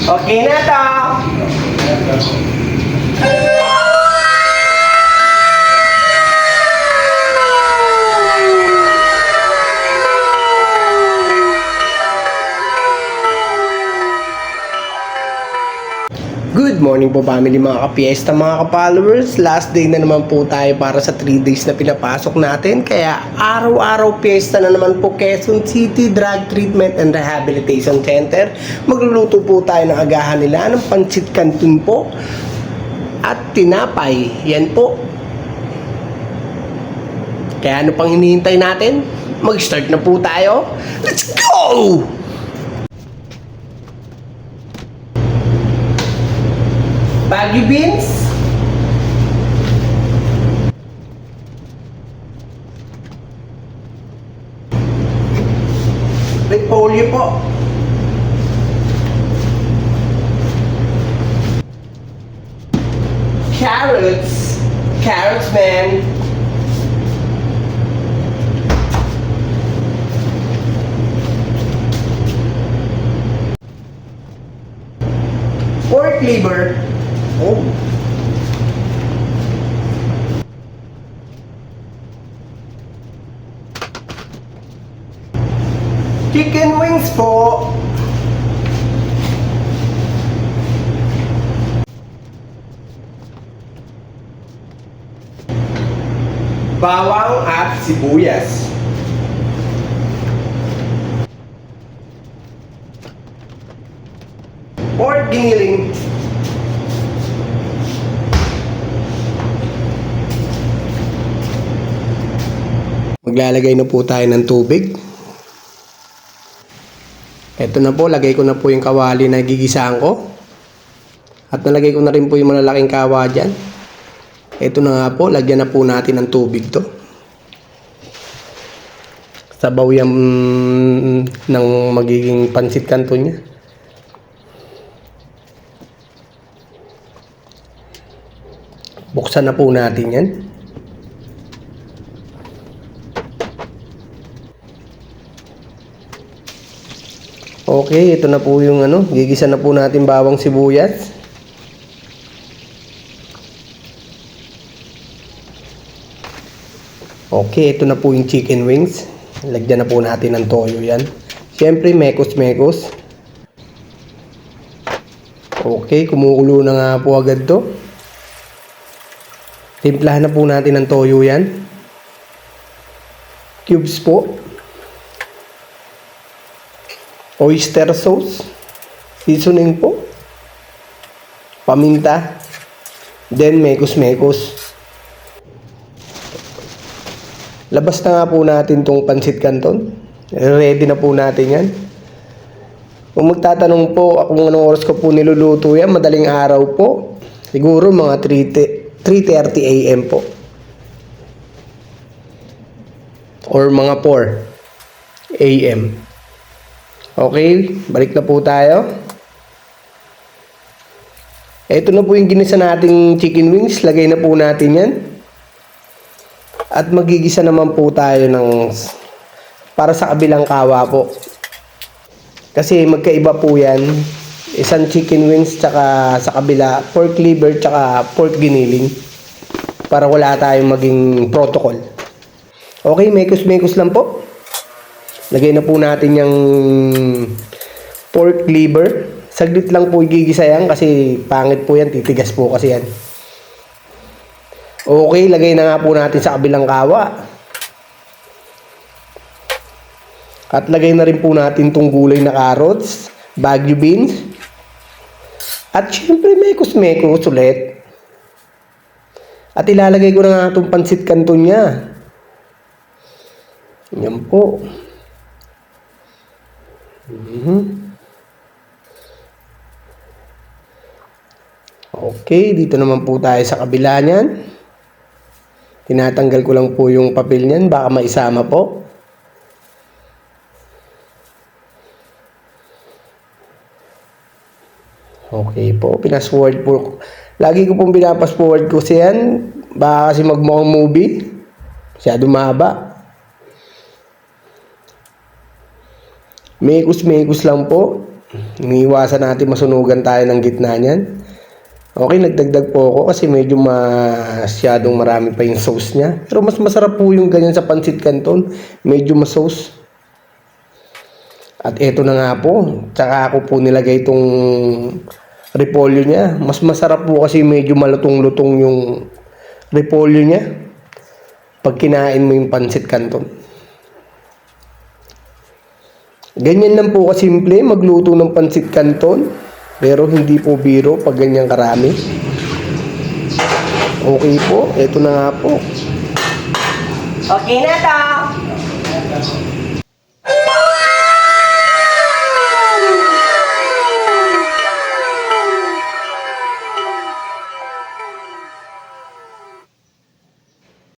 Okay na to. Good morning po family, mga kapiesta, mga ka-followers. Last day na naman po tayo para sa 3 days na pinapasok natin. Kaya araw-araw piyesta na naman po Quezon City Drug Treatment and Rehabilitation Center. Magluluto po tayo ng agahan nila ng pancit canton po at tinapay. Yan po. Kaya ano pang hinihintay natin? Mag-start na po tayo. Let's go! Baggy beans, repolyo po, carrots man, pork liver. Oh. Chicken wings po. Bawang at sibuyas. Pork giniling. Maglalagay na po tayo ng tubig. Ito na po, lagay ko na po yung kawali na gigisahan ko. At nalagay ko na rin po yung malalaking kawa dyan. Ito na nga po, lagyan na po natin ng tubig to. Sabaw yan ng magiging pancit canton niya. Buksan na po natin yan. Okay, ito na po yung gigisa na po natin bawang sibuyas. Okay, ito na po yung chicken wings. Lagyan na po natin ng toyo yan. Siyempre, mekos-mekos. Okay, kumukulo na nga po agad to. Timplahan na po natin ng toyo yan. Cubes po. Oyster sauce, seasoning po, paminta, then mekos-mekos. Labas na nga po natin tong pancit canton. Ready na po natin yan. Kung magtatanong po kung anong oras ko po niluluto yan, madaling araw po. Siguro mga 3:30 AM po. Or mga 4 AM. Okay, balik na po tayo. Ito na po yung ginisa nating chicken wings. Lagay na po natin yan. At magigisa naman po tayo ng para sa kabilang kawa po. Kasi magkaiba po yan. Isang chicken wings tsaka sa kabila pork liver tsaka pork giniling. Para wala tayong maging protocol. Okay, mekos-mekos lang po. Lagay na po natin yung pork liver. Saglit lang po igigisa yan kasi pangit po yan. Titigas po kasi yan. Okay, lagay na nga po natin sa kabilang kawa. At lagay na rin po natin itong gulay na carrots, bagyo beans. At syempre mekos-mekos ulit. At ilalagay ko na nga itong pancit canton niya. Yan po. Okay, dito naman po tayo sa kabila niyan. Tinatanggal ko lang po yung papel niyan, baka maisama po. Okay po, pinas-forward po. Lagi ko pong pinapas-forward ko siyan, baka kasi magmukhang movie. Masyado mahaba. Mekos-mekos lang po. Iniiwasan natin masunugan tayo ng gitna niyan. Okay, nagdagdag po ako kasi medyo masyadong marami pa yung sauce niya. Pero mas masarap po yung ganyan sa pancit canton. Medyo masauce. At eto na nga po. Tsaka ako po nilagay itong repolyo niya. Mas masarap po kasi medyo malutong-lutong yung repolyo niya. Pag kinain mo yung pancit canton. Ganyan lang po kasimple magluto ng pancit canton. Pero hindi po biro pag ganyan karami. Okay po, eto na nga po. Okay na to.